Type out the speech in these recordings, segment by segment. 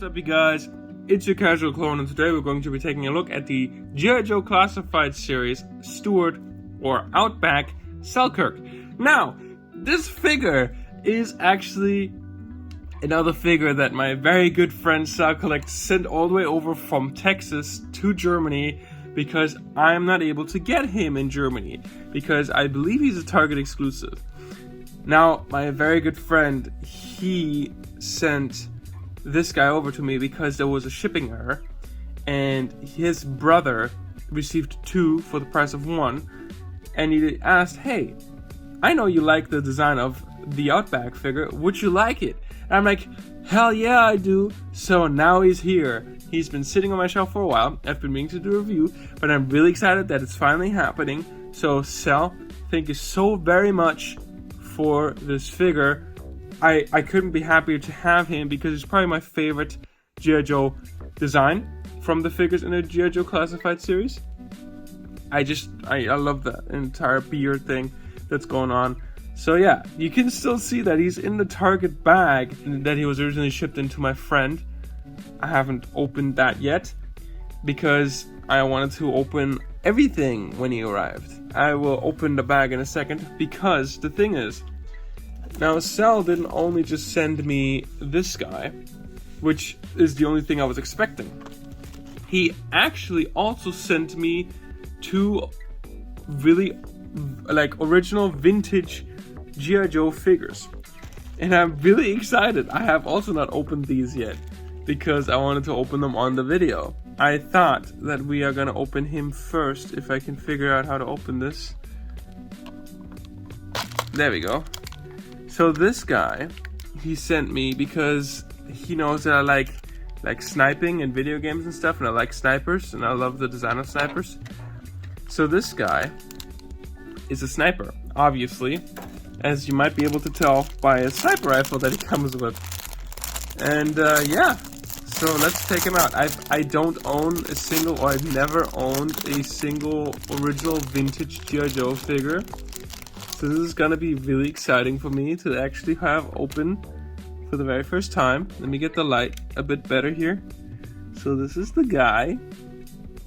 What's up, you guys? It's your casual clone, and today we're going to be taking a look at the Gijoe Classified series Steward or Outback Selkirk. Now, this figure is actually another figure that my very good friend SalCollects sent all the way over from Texas to Germany because I'm not able to get him in Germany because I believe he's a Target exclusive. Now, my very good friend, he sent this guy over to me because there was a shipping error and his brother received two for the price of one, and he asked, hey, I know you like the design of the Outback figure, would you like it? And I'm like, hell yeah, I do. So now he's here. He's been sitting on my shelf for a while. I've been meaning to do a review, but I'm really excited that it's finally happening. So Sal, thank you so very much for this figure. I couldn't be happier to have him because it's probably my favorite Gijoe design from the figures in the Gijoe Classified series. I love that entire beard thing that's going on. So yeah, you can still see that he's in the Target bag that he was originally shipped into my friend. I haven't opened that yet because I wanted to open everything when he arrived. I will open the bag in a second because the thing is, now Sal didn't only just send me this guy, which is the only thing I was expecting. He actually also sent me two really original vintage Gijoe figures. And I'm really excited. I have also not opened these yet because I wanted to open them on the video. I thought that we are gonna open him first if I can figure out how to open this. There we go. So this guy, he sent me because he knows that I like sniping in video games and stuff, and I like snipers, and I love the design of snipers. So this guy is a sniper, obviously, as you might be able to tell by a sniper rifle that he comes with. And yeah, so let's take him out. I don't own a single, or I've never owned a single original vintage Gijoe figure. So this is gonna be really exciting for me to actually have open for the very first time. Let me get the light a bit better here. So this is the guy.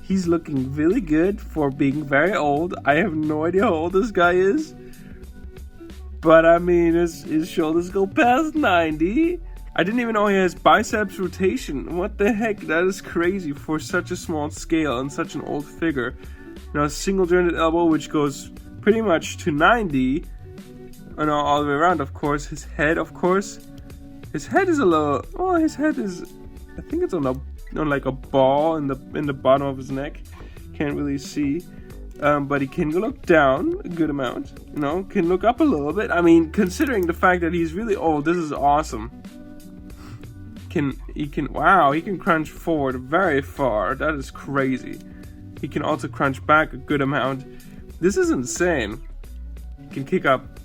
He's looking really good for being very old. I have no idea how old this guy is. But I mean, his shoulders go past 90. I didn't even know he has biceps rotation. What the heck? That is crazy for such a small scale and such an old figure. Now, single jointed elbow, which goes pretty much to 90. And all the way around, of course. His head, of course. His head is a little. Oh, his head is. I think it's on like a ball in the bottom of his neck. Can't really see. But he can look down a good amount. You know, can look up a little bit. I mean, considering the fact that he's really old, this is awesome. He can crunch forward very far. That is crazy. He can also crunch back a good amount. This is insane. He can kick up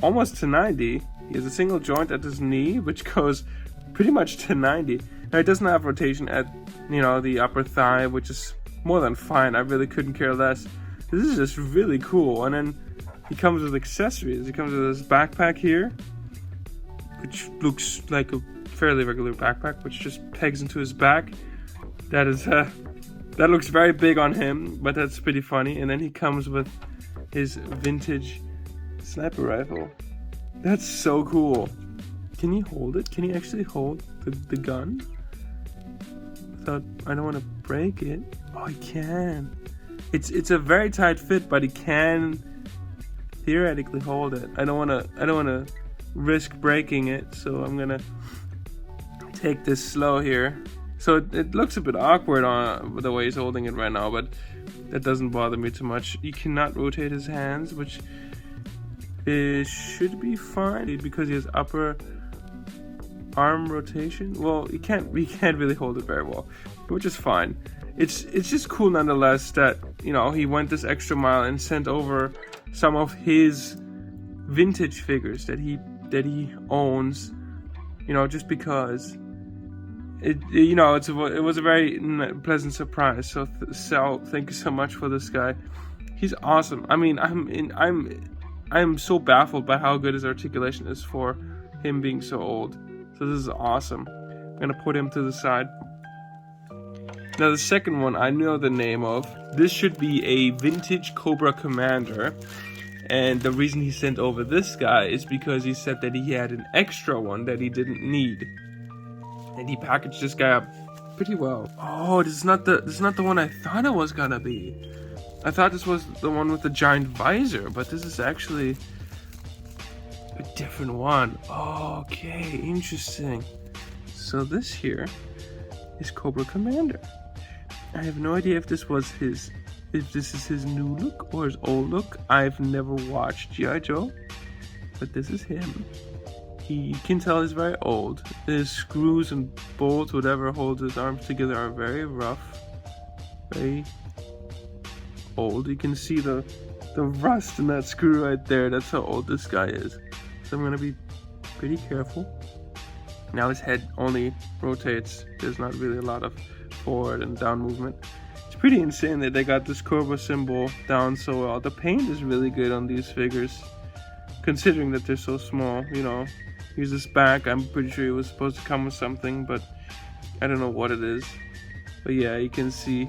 almost to 90. He has a single joint at his knee, which goes pretty much to 90. Now, it doesn't have rotation at, the upper thigh, which is more than fine. I really couldn't care less. This is just really cool. And then he comes with accessories. He comes with this backpack here, which looks like a fairly regular backpack, which just pegs into his back. That is that looks very big on him, but that's pretty funny. And then he comes with his vintage sniper rifle. That's so cool. Can he hold it? Can he actually hold the gun? I don't want to break it. Oh, he can. It's a very tight fit, but he can theoretically hold it. I don't wanna risk breaking it, so I'm gonna take this slow here. So it looks a bit awkward on the way he's holding it right now, but that doesn't bother me too much. He cannot rotate his hands, which should be fine because he has upper arm rotation. Well, he can't really hold it very well, which is fine. It's just cool nonetheless that he went this extra mile and sent over some of his vintage figures that he owns. Just because it was a very pleasant surprise. So Sal, thank you so much for this guy. He's awesome. I mean, I'm so baffled by how good his articulation is for him being so old. So this is awesome. I'm gonna put him to the side. Now the second one I know the name of. This should be a vintage Cobra Commander. And the reason he sent over this guy is because he said that he had an extra one that he didn't need. And he packaged this guy up pretty well. Oh, this is not the one I thought it was gonna be. I thought this was the one with the giant visor, but this is actually a different one. Okay, interesting. So this here is Cobra Commander. I have no idea if this is his new look or his old look. I've never watched Gijoe, but this is him. You can tell he's very old. His screws and bolts, whatever holds his arms together, are very rough, very old. You can see the rust in that screw right there. That's how old this guy is. So I'm gonna be pretty careful. Now his head only rotates. There's not really a lot of forward and down movement. It's pretty insane that they got this Cobra symbol down so well. The paint is really good on these figures, considering that they're so small. You know, here's this back. I'm pretty sure it was supposed to come with something, but I don't know what it is. But yeah, you can see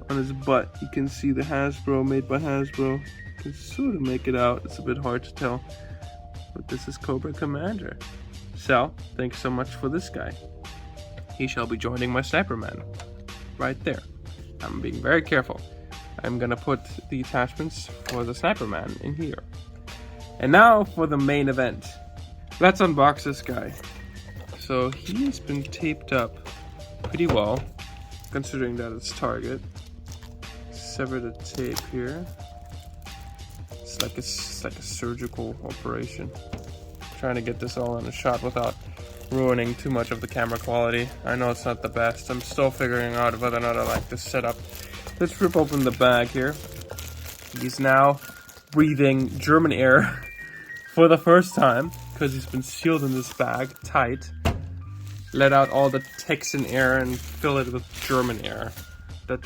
on his butt, you can see the Hasbro, made by Hasbro. You can sort of make it out. It's a bit hard to tell, but this is Cobra Commander. Sal, thanks so much for this guy. He shall be joining my Sniper Man right there. I'm being very careful. I'm gonna put the attachments for the Sniper Man in here. And now for the main event. Let's unbox this guy. So he has been taped up pretty well, considering that it's Target. Sever the tape here. It's like a surgical operation. Trying to get this all in a shot without ruining too much of the camera quality. I know it's not the best. I'm still figuring out whether or not I like this setup. Let's rip open the bag here. He's now breathing German air for the first time because he's been sealed in this bag tight. Let out all the Texan air and fill it with German air. That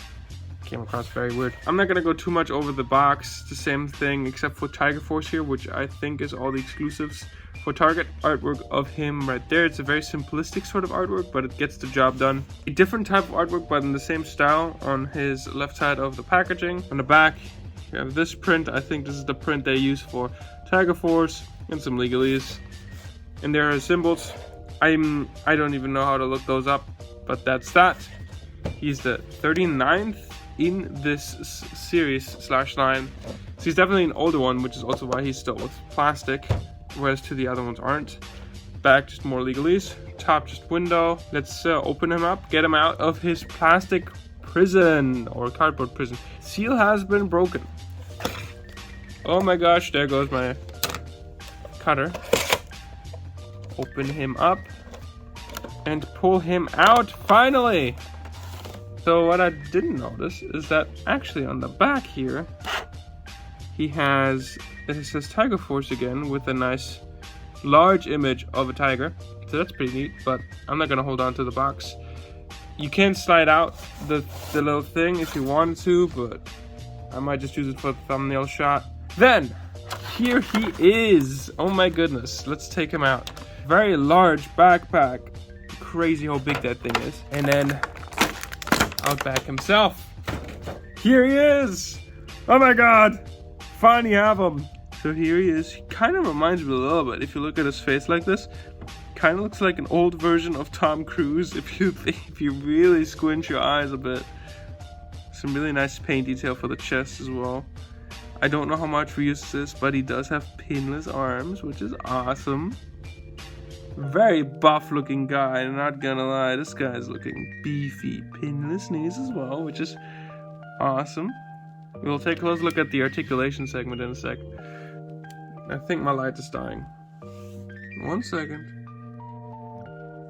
came across very weird. I'm not gonna go too much over the box. It's the same thing except for Tiger Force here, which I think is all the exclusives for Target. Artwork of him right there. It's a very simplistic sort of artwork, but it gets the job done. A different type of artwork, but in the same style on his left side of the packaging. On the back, you have this print. I think this is the print they use for Tiger Force and some legalese. And there are symbols. I don't even know how to look those up, but that's that. He's the 39th in this series /line. So he's definitely an older one, which is also why he's still with plastic, whereas two of the other ones aren't. Back, just more legalese. Top, just window. Let's open him up, get him out of his plastic prison, or cardboard prison. Seal has been broken. Oh my gosh, there goes my cutter. Open him up and pull him out, finally! So what I didn't notice is that actually on the back here, he has, it says Tiger Force again with a nice large image of a tiger. So that's pretty neat, but I'm not gonna hold on to the box. You can slide out the little thing if you wanted to, but I might just use it for the thumbnail shot. Then, here he is. Oh my goodness, let's take him out. Very large backpack. Crazy how big that thing is. And then Outback himself. Here he is. Oh my god. Finally have him. So here he is. He kind of reminds me a little bit, if you look at his face like this, kind of looks like an old version of Tom Cruise if you really squint your eyes a bit. Some really nice paint detail for the chest as well. I don't know how much reuse this is, but he does have pinless arms, which is awesome. Very buff looking guy, I'm not gonna lie, this guy's looking beefy. Pinless knees as well, which is awesome. We'll take a close look at the articulation segment in a sec. I think my light is dying. 1 second.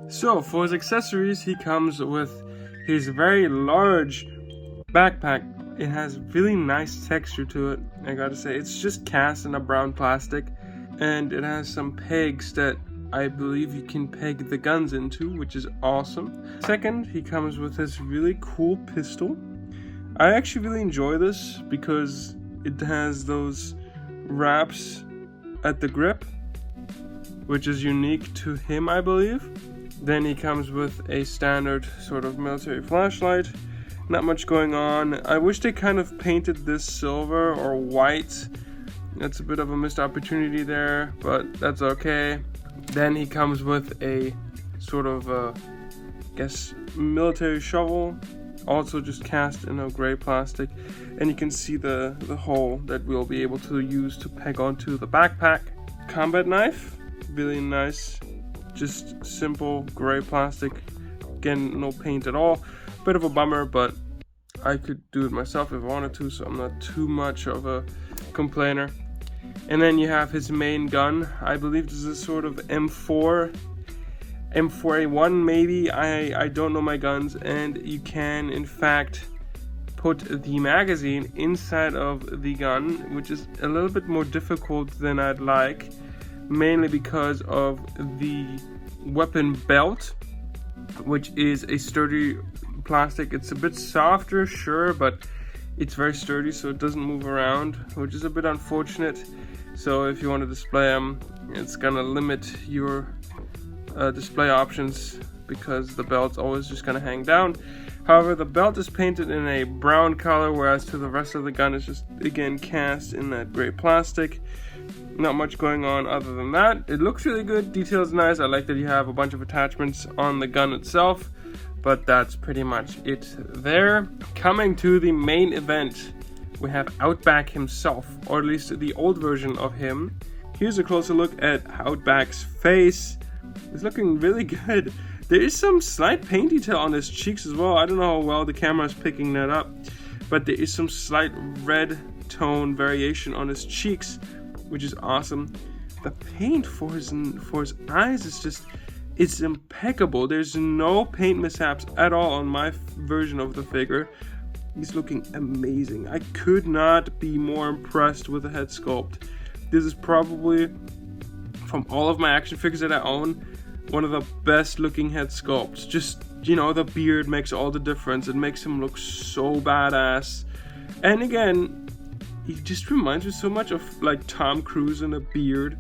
So, for his accessories, he comes with his very large backpack. It has really nice texture to it, I gotta say. It's just cast in a brown plastic, and it has some pegs that I believe you can peg the guns into, which is awesome. Second, he comes with this really cool pistol. I actually really enjoy this because it has those wraps at the grip, which is unique to him, I believe. Then he comes with a standard sort of military flashlight. Not much going on. I wish they kind of painted this silver or white. That's a bit of a missed opportunity there, but that's okay. Then he comes with a sort of, military shovel. Also just cast in a gray plastic. And you can see the hole that we'll be able to use to peg onto the backpack. Combat knife, really nice. Just simple gray plastic. Again, no paint at all. Bit of a bummer, but I could do it myself if I wanted to, so I'm not too much of a complainer. And then you have his main gun. I believe this is sort of M4A1 maybe. I don't know my guns, and you can in fact put the magazine inside of the gun, which is a little bit more difficult than I'd like, mainly because of the weapon belt, which is a sturdy plastic. It's a bit softer, sure, but it's very sturdy, so it doesn't move around, which is a bit unfortunate. So if you want to display them, it's gonna limit your display options because the belt's always just gonna hang down. However, the belt is painted in a brown color, whereas to the rest of the gun is just again cast in that gray plastic. Not much going on other than that. It looks really good, details nice. I like that you have a bunch of attachments on the gun itself, but that's pretty much it there. Coming to the main event, we have Outback himself, or at least the old version of him. Here's a closer look at Outback's face. It's looking really good. There is some slight paint detail on his cheeks as well. I don't know how well the camera is picking that up, but there is some slight red tone variation on his cheeks, which is awesome. The paint for his eyes is just, it's impeccable. There's no paint mishaps at all on my version of the figure. He's looking amazing. I could not be more impressed with the head sculpt. This is probably, from all of my action figures that I own, one of the best looking head sculpts. Just, you know, the beard makes all the difference. It makes him look so badass. And again, he just reminds me so much of like Tom Cruise in a beard,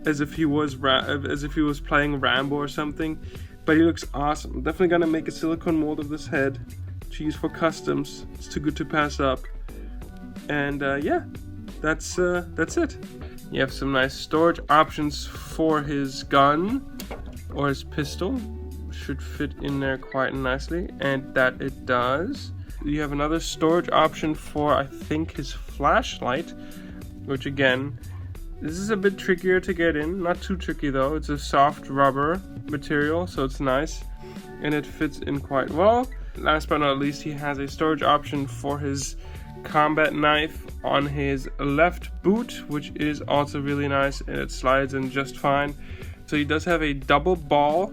as if he was playing Rambo or something. But he looks awesome. I'm definitely gonna make a silicone mold of this head to use for customs. It's too good to pass up. And yeah, that's it. You have some nice storage options for his gun or his pistol. Should fit in there quite nicely, and that it does. You have another storage option for, I think, his flashlight, which again, this is a bit trickier to get in. Not too tricky though. It's a soft rubber material, so it's nice, and it fits in quite well. Last but not least, he has a storage option for his combat knife on his left boot, which is also really nice, and it slides in just fine. So he does have a double ball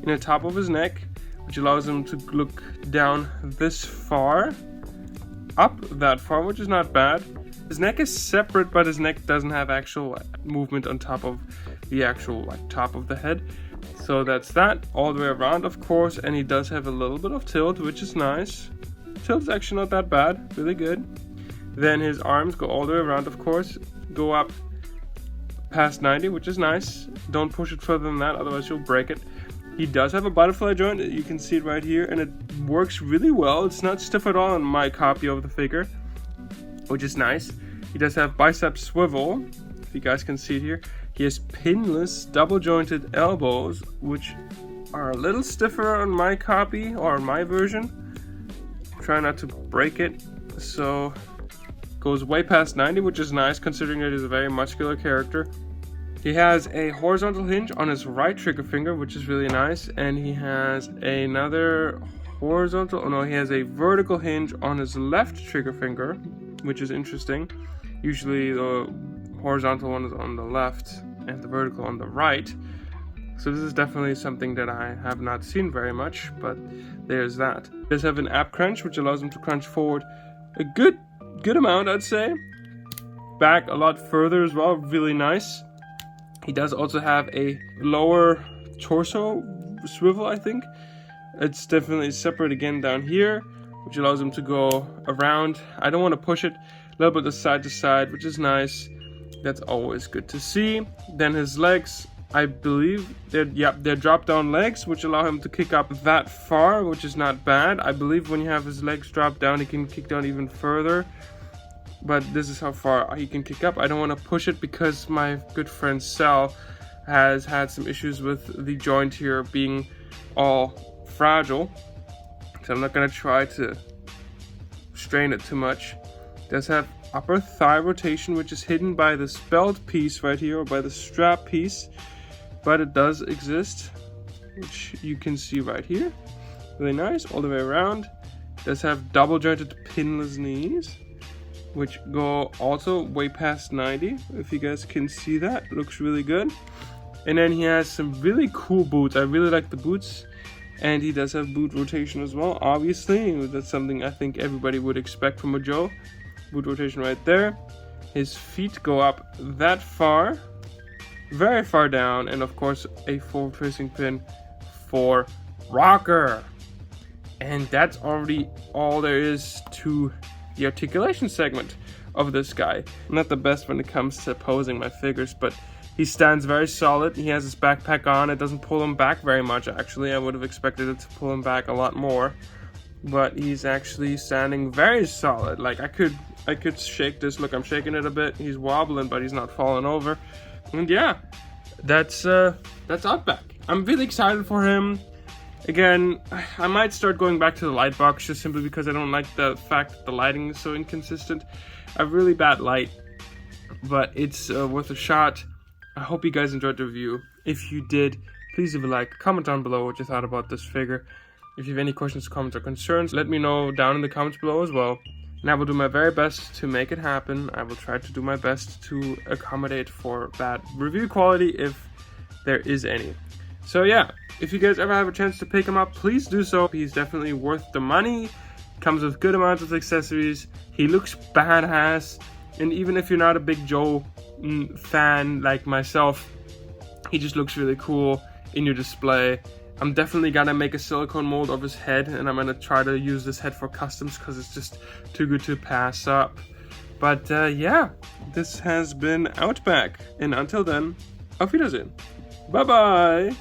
in the top of his neck, which allows him to look down this far, up that far, which is not bad. His neck is separate, but his neck doesn't have actual movement on top of the actual top of the head. So that's that, all the way around, of course, and he does have a little bit of tilt, which is nice. Tilt's actually not that bad, really good. Then his arms go all the way around, of course, go up past 90, which is nice. Don't push it further than that, otherwise you'll break it. He does have a butterfly joint, you can see it right here, and it works really well. It's not stiff at all on my copy of the figure, which is nice. He does have bicep swivel, if you guys can see it here. He has pinless double jointed elbows, which are a little stiffer on my copy or on my version. Try not to break it. So goes way past 90, which is nice considering that he's a very muscular character. He has a horizontal hinge on his right trigger finger, which is really nice, and he has another he has a vertical hinge on his left trigger finger, which is interesting. Usually the horizontal one is on the left and the vertical on the right. So this is definitely something that I have not seen very much, but there's that. He does have an ab crunch, which allows him to crunch forward a good amount, I'd say. Back a lot further as well, really nice. He does also have a lower torso swivel, I think. It's definitely separate again down here, which allows him to go around. I don't want to push it. A little bit of side to side, which is nice. That's always good to see. Then his legs I believe they're drop down legs, which allow him to kick up that far, which is not bad. I believe when you have his legs dropped down, he can kick down even further. But this is how far he can kick up. I don't want to push it because my good friend Sal has had some issues with the joint here being all fragile. So I'm not going to try to strain it too much. It does have upper thigh rotation, which is hidden by this belt piece right here, or by the strap piece. But it does exist, which you can see right here. Really nice, all the way around. It does have double jointed pinless knees, which go also way past 90, if you guys can see that. It looks really good. And then he has some really cool boots. I really like the boots. And he does have boot rotation as well, obviously. That's something I think everybody would expect from a Joe. Boot rotation right there. His feet go up that far, very far down, and of course a forward facing pin for rocker. And that's already all there is to the articulation segment of this guy. Not the best when it comes to posing my figures, but he stands very solid. He has his backpack on. It doesn't pull him back very much, actually. I would have expected it to pull him back a lot more, but he's actually standing very solid. Like I could shake this. Look, I'm shaking it a bit. He's wobbling, but he's not falling over. And yeah, that's Outback. I'm really excited for him. Again, I might start going back to the light box just simply because I don't like the fact that the lighting is so inconsistent. I have really bad light, but it's worth a shot. I hope you guys enjoyed the review. If you did, please leave a like, comment down below what you thought about this figure. If you have any questions, comments, or concerns, let me know down in the comments below as well. And I will do my very best to make it happen. I will try to do my best to accommodate for bad review quality if there is any. So yeah, if you guys ever have a chance to pick him up, please do so. He's definitely worth the money. Comes with good amounts of accessories. He looks badass. And even if you're not a big Joe fan like myself, he just looks really cool in your display. I'm definitely gonna make a silicone mold of his head, and I'm gonna try to use this head for customs because it's just too good to pass up. But yeah, this has been Outback, and until then, auf Wiedersehen. Bye bye!